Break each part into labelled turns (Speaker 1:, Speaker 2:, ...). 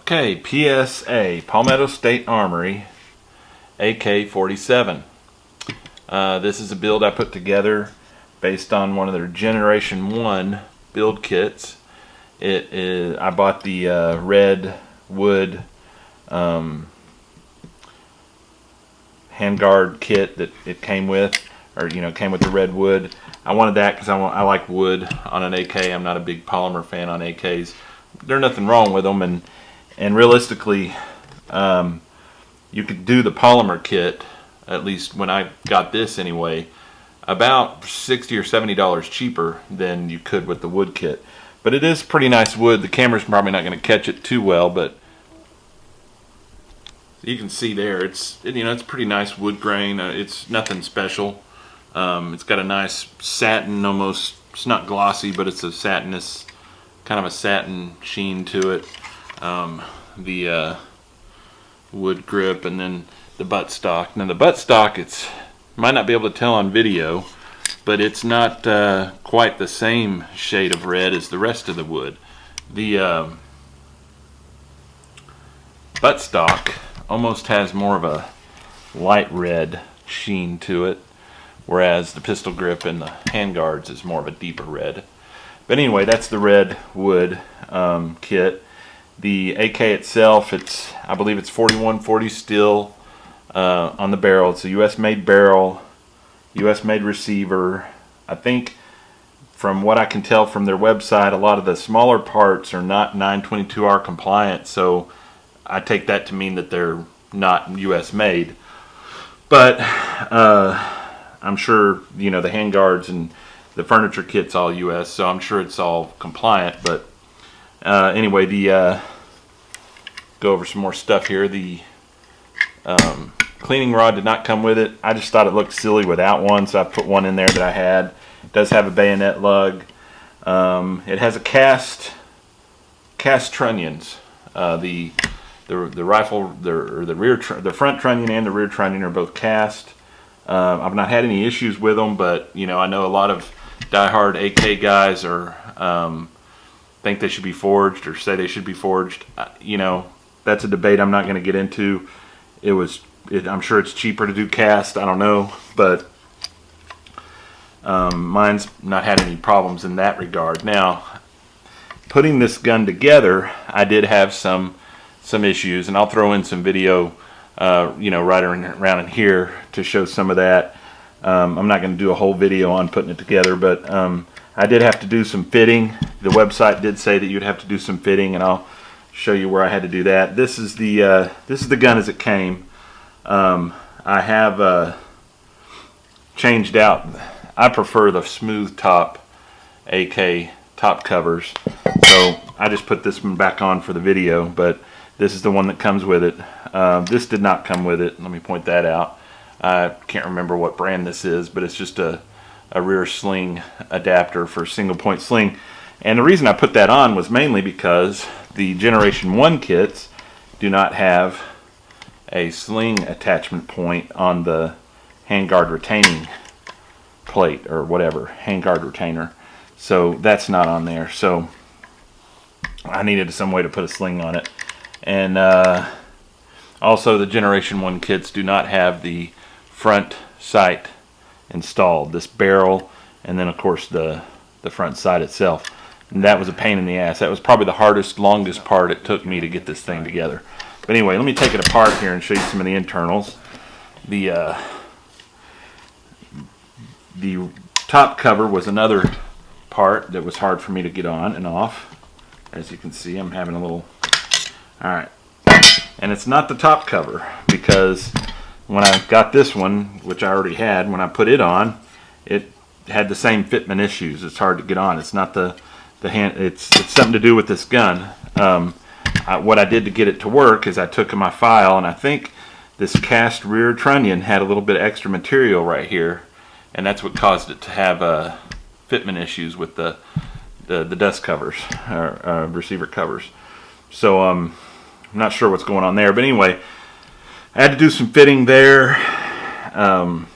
Speaker 1: Okay, PSA, Palmetto State Armory, AK47. This is a build I put together based on one of their Generation 1 build kits. I bought the red wood handguard kit that it came with, or came with the red wood. I wanted that because I like wood on an AK. I'm not a big polymer fan on AKs. There's nothing wrong with them, and realistically, you could do the polymer kit, at least when I got this anyway, about $60 or $70 cheaper than you could with the wood kit. But it is pretty nice wood. The camera's probably not going to catch it too well, but you can see there, it's pretty nice wood grain. It's nothing special. It's got a nice satin, almost, it's not glossy, but it's a satinous, kind of a satin sheen to it. The wood grip, and then the buttstock. Now the buttstock, might not be able to tell on video, but it's not quite the same shade of red as the rest of the wood. The buttstock almost has more of a light red sheen to it, whereas the pistol grip and the handguards is more of a deeper red. But anyway, that's the red wood kit. The AK itself, I believe it's 4140 steel on the barrel. It's a US made barrel, US made receiver. I think from what I can tell from their website, a lot of the smaller parts are not 922R compliant, so I take that to mean that they're not US made. But I'm sure the handguards and the furniture kit's all US, so I'm sure it's all compliant. But anyway, go over some more stuff here. The cleaning rod did not come with it. I just thought it looked silly without one, so I put one in there that I had. It does have a bayonet lug. It has a cast trunnions. The rifle, the front trunnion and the rear trunnion are both cast. I've not had any issues with them, but I know a lot of diehard AK guys think they should be forged, or say they should be forged. That's a debate I'm not going to get into. I'm sure it's cheaper to do cast. I don't know, but mine's not had any problems in that regard. Now, putting this gun together, I did have some issues, and I'll throw in some video, right around in here to show some of that. I'm not going to do a whole video on putting it together, but I did have to do some fitting. The website did say that you'd have to do some fitting, and I'll show you where I had to do that. This is the gun as it came. I have changed out. I prefer the smooth top AK top covers, so I just put this one back on for the video, but this is the one that comes with it. This did not come with it. Let me point that out. I can't remember what brand this is, but it's just a rear sling adapter for single point sling. And the reason I put that on was mainly because the Generation 1 kits do not have a sling attachment point on the handguard retaining plate, or whatever, handguard retainer. So that's not on there. So I needed some way to put a sling on it. And also the Generation 1 kits do not have the front sight installed. This barrel, and then of course the front sight itself. And that was a pain in the ass. That was probably the hardest, longest part it took me to get this thing together. But anyway, let me take it apart here and show you some of the internals. The top cover was another part that was hard for me to get on and off. As you can see, I'm having a little... Alright. And it's not the top cover, because when I got this one, which I already had, when I put it on, it had the same fitment issues. It's hard to get on. It's not the hand. It's something to do with this gun. What I did to get it to work is I took my file, and I think this cast rear trunnion had a little bit of extra material right here, and that's what caused it to have fitment issues with the dust covers, or receiver covers. So I'm not sure what's going on there, but anyway, I had to do some fitting there. Pull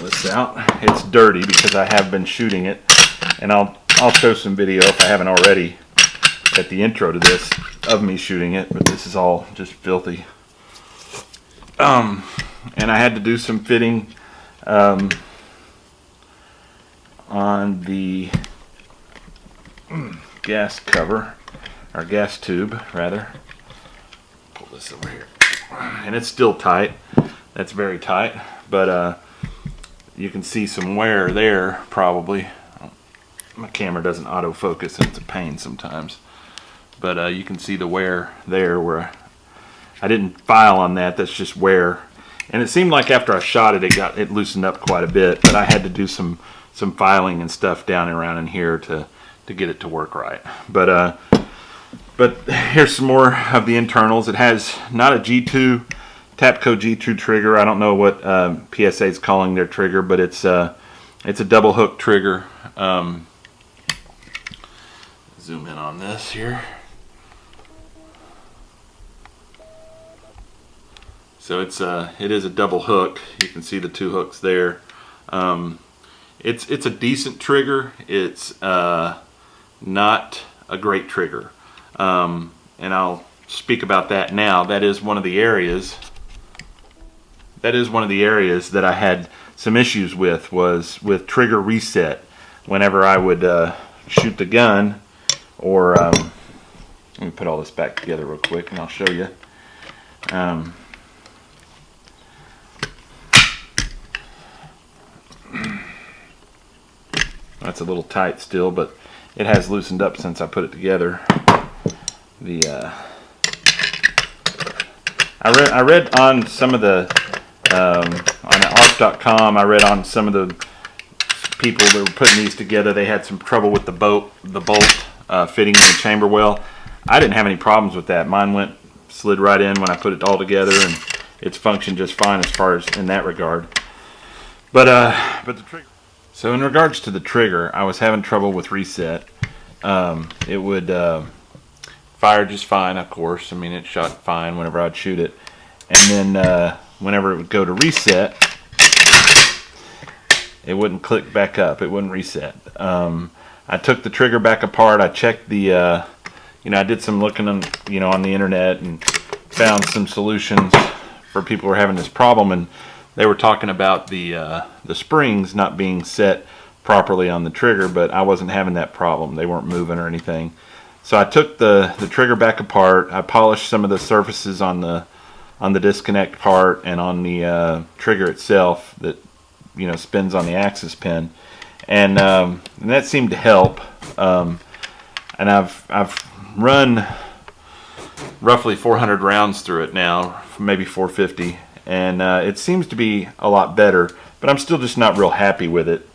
Speaker 1: this out. It's dirty because I have been shooting it, and I'll show some video if I haven't already. at the intro to this of me shooting it, but this is all just filthy. And I had to do some fitting on the gas cover, or gas tube rather. Pull this over here, and it's still tight. That's very tight, but you can see some wear there probably. My camera doesn't autofocus, and it's a pain sometimes. But you can see the wear there where I didn't file on that. That's just wear. And it seemed like after I shot it, it loosened up quite a bit. But I had to do some filing and stuff down and around in here to get it to work right. But here's some more of the internals. It has not a G2 Tapco G2 trigger. I don't know what PSA is calling their trigger, but it's a double hook trigger. Zoom in on this here. So it is a double hook. You can see the two hooks there. It's a decent trigger. It's not a great trigger, and I'll speak about that now. That is one of the areas that I had some issues with, was with trigger reset. Whenever I would shoot the gun, or let me put all this back together real quick and I'll show you. That's a little tight still, but it has loosened up since I put it together. I read on some of the on ARP.com. I read on some of the people that were putting these together, they had some trouble with the bolt fitting in the chamber well. I didn't have any problems with that. Mine slid right in when I put it all together, and it's functioned just fine as far as in that regard. But the trigger. So in regards to the trigger, I was having trouble with reset. It would fire just fine, of course. I mean, it shot fine whenever I'd shoot it, and then whenever it would go to reset, it wouldn't click back up. It wouldn't reset. I took the trigger back apart. I checked the, I did some looking on, on the internet, and found some solutions for people who are having this problem. And they were talking about the springs not being set properly on the trigger, but I wasn't having that problem. They weren't moving or anything. So I took the trigger back apart. I polished some of the surfaces on the disconnect part and on the trigger itself that spins on the axis pin, and that seemed to help. And I've run roughly 400 rounds through it now, maybe 450, and it seems to be a lot better. But I'm still just not real happy with it.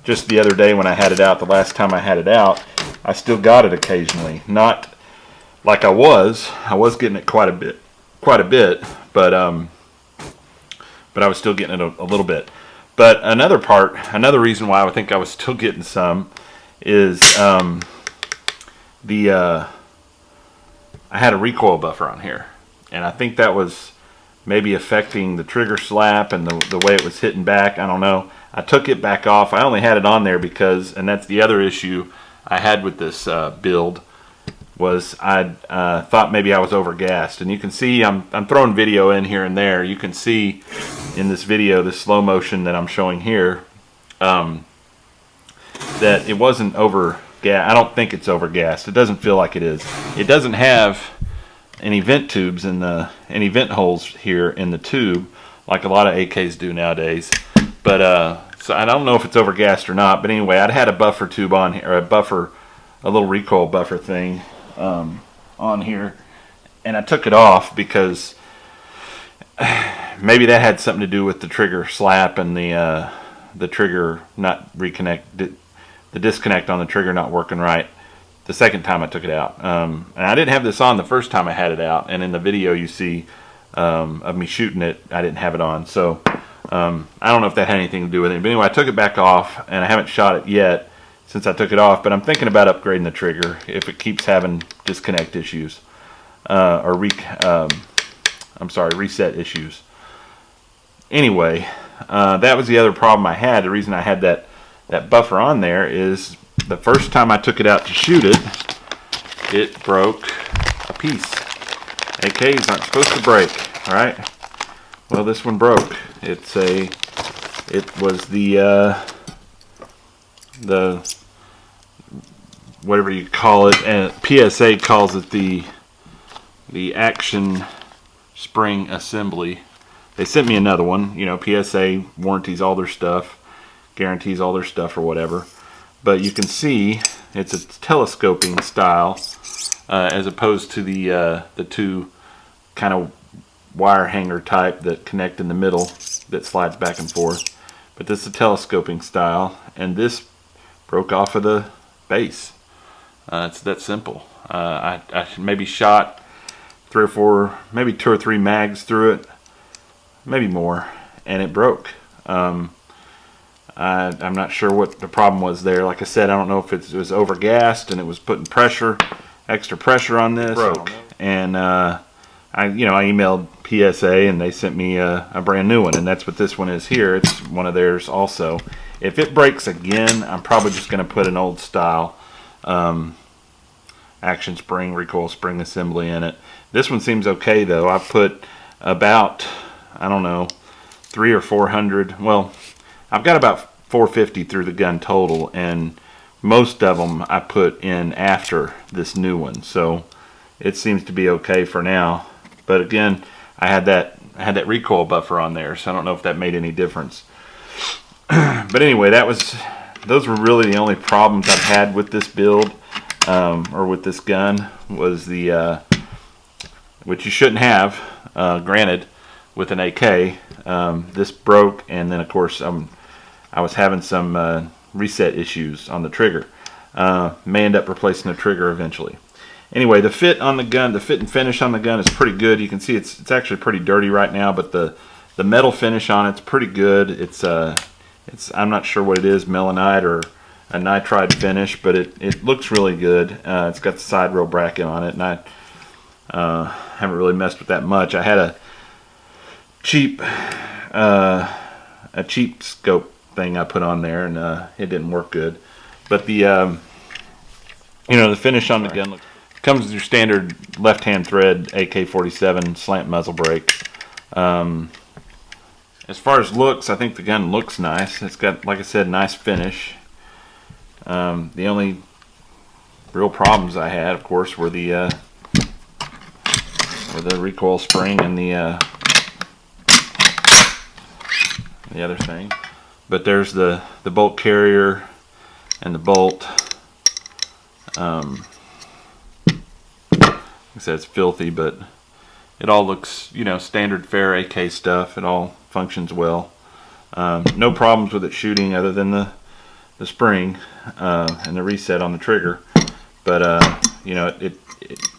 Speaker 1: Just the other day when I had it out, the last time I had it out, I still got it occasionally. Not like I was getting it quite a bit, but I was still getting it a little bit. But another reason why I think I was still getting some is I had a recoil buffer on here, and I think that was maybe affecting the trigger slap and the way it was hitting back. I don't know. I took it back off. I only had it on there because, and that's the other issue I had with this build, was I thought maybe I was overgassed. And you can see I'm throwing video in here and there. You can see in this video, the slow motion that I'm showing here, that it wasn't overgassed. I don't think it's overgassed. It doesn't feel like it is. It doesn't have any vent tubes in any vent holes here in the tube like a lot of AKs do nowadays. But so I don't know if it's overgassed or not. But anyway, I'd had a buffer tube on here, or a little recoil buffer thing on here, and I took it off because maybe that had something to do with the trigger slap and the trigger not the disconnect on the trigger not working right the second time I took it out. And I didn't have this on the first time I had it out, and in the video you see of me shooting it, I didn't have it on. So I don't know if that had anything to do with it. But anyway, I took it back off, and I haven't shot it yet since I took it off, but I'm thinking about upgrading the trigger if it keeps having disconnect issues, reset issues. Anyway, that was the other problem I had. The reason I had that buffer on there is the first time I took it out to shoot it, it broke a piece. AKs aren't supposed to break, right? Well, this one broke. It was the whatever you call it, and PSA calls it the action spring assembly. They sent me another one. You know, PSA warranties all their stuff, guarantees all their stuff or whatever. But you can see it's a telescoping style as opposed to the two kind of wire hanger type that connect in the middle that slides back and forth. But this is a telescoping style, and this broke off of the base. It's that simple. I maybe shot 3 or 4, maybe 2 or 3 mags through it, maybe more, and it broke. I'm not sure what the problem was there. Like I said, I don't know if it was overgassed and it was putting extra pressure on this. Broke. And I emailed PSA and they sent me a brand new one, and that's what this one is here. It's one of theirs also. If it breaks again, I'm probably just going to put an old style action spring, recoil spring assembly in it. This one seems okay though. I put about, I don't know, 300 or 400. Well, I've got about 450 through the gun total, and most of them I put in after this new one, so it seems to be okay for now. But again, I had that recoil buffer on there, so I don't know if that made any difference. But anyway, those were really the only problems I've had with this build, or with this gun, was the which you shouldn't have, granted, with an AK. This broke, and then of course I was having some reset issues on the trigger. May end up replacing the trigger eventually. Anyway, the fit on the gun, the fit and finish on the gun is pretty good. You can see it's actually pretty dirty right now, but the metal finish on it's pretty good. It's I'm not sure what it is, melanite or a nitride finish, but it looks really good. It's got the side rail bracket on it, and I haven't really messed with that much. I had a cheap scope thing I put on there, and it didn't work good. But the the finish on the gun comes with your standard left-hand thread AK47 slant muzzle brake. As far as looks, I think the gun looks nice. It's got, like I said, nice finish. The only real problems I had, of course, were the recoil spring and the other thing. But there's the bolt carrier and the bolt. Like I said, it's filthy, but it all looks, standard fair AK stuff. It all functions well. No problems with it shooting other than the spring and the reset on the trigger. But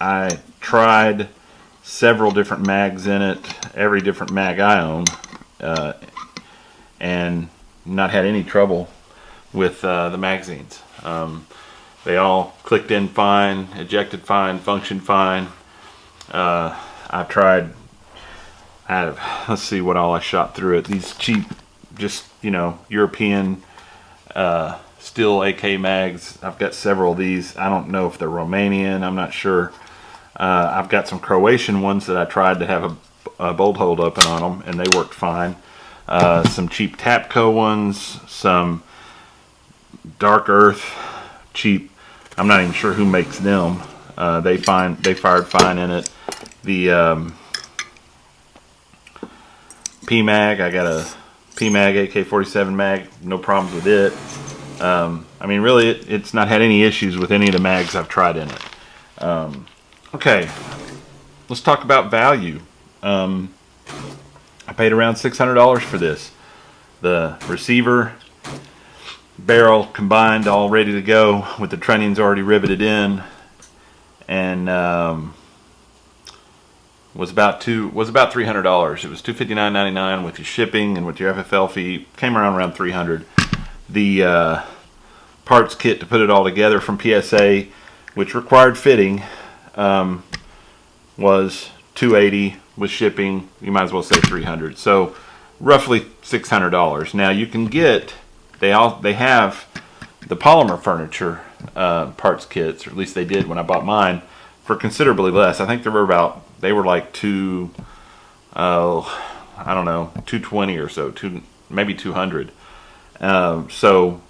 Speaker 1: I tried several different mags in it, every different mag I own, and not had any trouble with the magazines. They all clicked in fine, ejected fine, functioned fine. I've tried, let's see what all I shot through it. These cheap, just, European steel AK mags. I've got several of these. I don't know if they're Romanian. I'm not sure. I've got some Croatian ones that I tried to have a bolt hold open on them, and they worked fine. Some cheap Tapco ones, some Dark Earth, cheap. I'm not even sure who makes them. They fired fine in it. The PMag, I got a PMag AK47 mag, no problems with it. I mean, really, it's not had any issues with any of the mags I've tried in it. Okay, let's talk about value. I paid around $600 for this. The receiver, barrel combined, all ready to go with the trunnions already riveted in, and was about $300. It was $259.99 with your shipping and with your FFL fee. Came around $300. The parts kit to put it all together from PSA, which required fitting, was $280 with shipping. You might as well say $300. So roughly $600. Now you can get, they have the polymer furniture parts kits, or at least they did when I bought mine, for considerably less. I think they were like I don't know, 220 or so, maybe 200. So,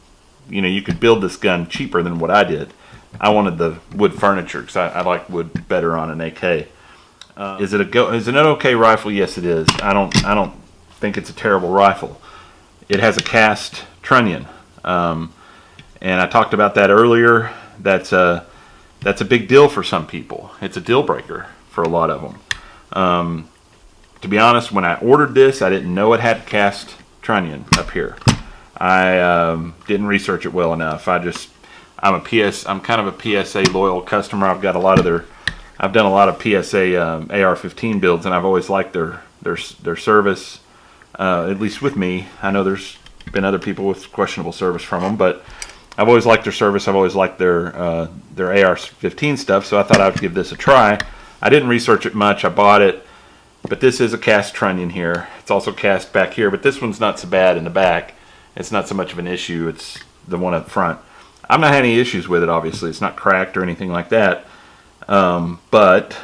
Speaker 1: you know, you could build this gun cheaper than what I did. I wanted the wood furniture because I like wood better on an AK. Is it an okay rifle? Yes, it is. I don't think it's a terrible rifle. It has a cast trunnion, and I talked about that earlier. That's a big deal for some people. It's a deal breaker for a lot of them. To be honest, when I ordered this, I didn't know it had cast trunnion up here. I didn't research it well enough. I'm kind of a PSA loyal customer. I've done a lot of PSA AR-15 builds, and I've always liked their service. At least with me, I know there's been other people with questionable service from them, but I've always liked their service. I've always liked their AR-15 stuff, so I thought I would give this a try. I didn't research it much. I bought it, but this is a cast trunnion here. It's also cast back here, but this one's not so bad in the back. It's not so much of an issue. It's the one up front. I've not had any issues with it, obviously. It's not cracked or anything like that. But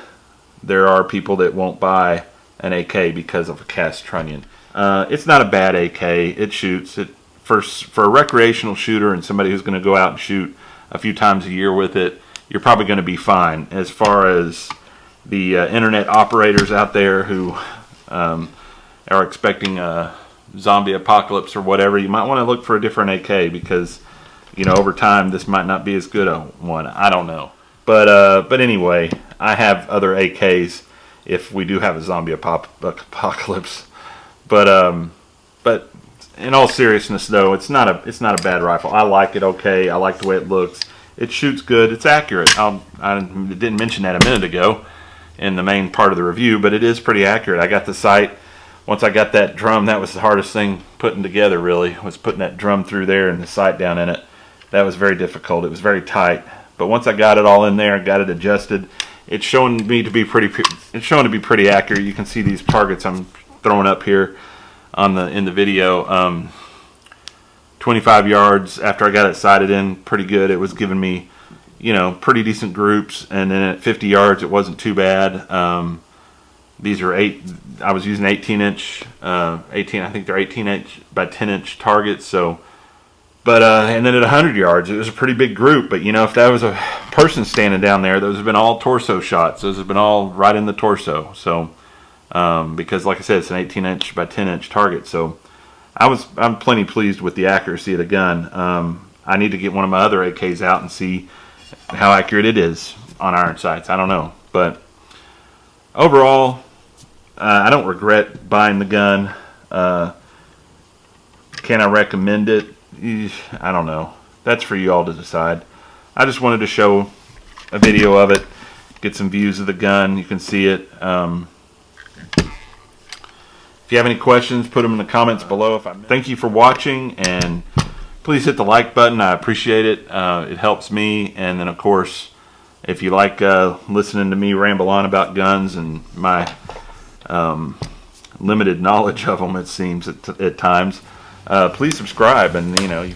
Speaker 1: there are people that won't buy an AK because of a cast trunnion. It's not a bad AK. It shoots. For a recreational shooter and somebody who's going to go out and shoot a few times a year with it, you're probably going to be fine. As far as the internet operators out there who are expecting a zombie apocalypse or whatever, you might want to look for a different AK because, you know, over time this might not be as good a one. I don't know. But anyway, I have other AKs if we do have a zombie apocalypse. But in all seriousness, though, it's not a bad rifle. I like it okay. I like the way it looks. It shoots good. It's accurate. I didn't mention that a minute ago in the main part of the review, but it is pretty accurate. I got the sight. Once I got that drum, that was the hardest thing putting together, really, was putting that drum through there and the sight down in it. That was very difficult. It was very tight. But once I got it all in there, got it adjusted, it's showing to be pretty accurate. You can see these targets I'm throwing up here in the video. 25 yards after I got it sighted in, pretty good. It was giving me, you know, pretty decent groups, and then at 50 yards it wasn't too bad. These are I was using 18-inch, I think they're 18-inch by 10-inch targets. So, but and then at 100 yards, it was a pretty big group. But you know, if that was a person standing down there, those have been all torso shots. Those have been all right in the torso. So, because like I said, it's an 18-inch by 10-inch target. So, I'm plenty pleased with the accuracy of the gun. I need to get one of my other AKs out and see how accurate it is on iron sights. I don't know, but overall, I don't regret buying the gun. Can I recommend it? I don't know. That's for you all to decide. I just wanted to show a video of it, get some views of the gun. You can see it. If you have any questions, put them in the comments below. Thank you for watching, and please hit the like button. I appreciate it. It helps me. And then, of course, if you like listening to me ramble on about guns and my limited knowledge of them, it seems at times, please subscribe. And you know.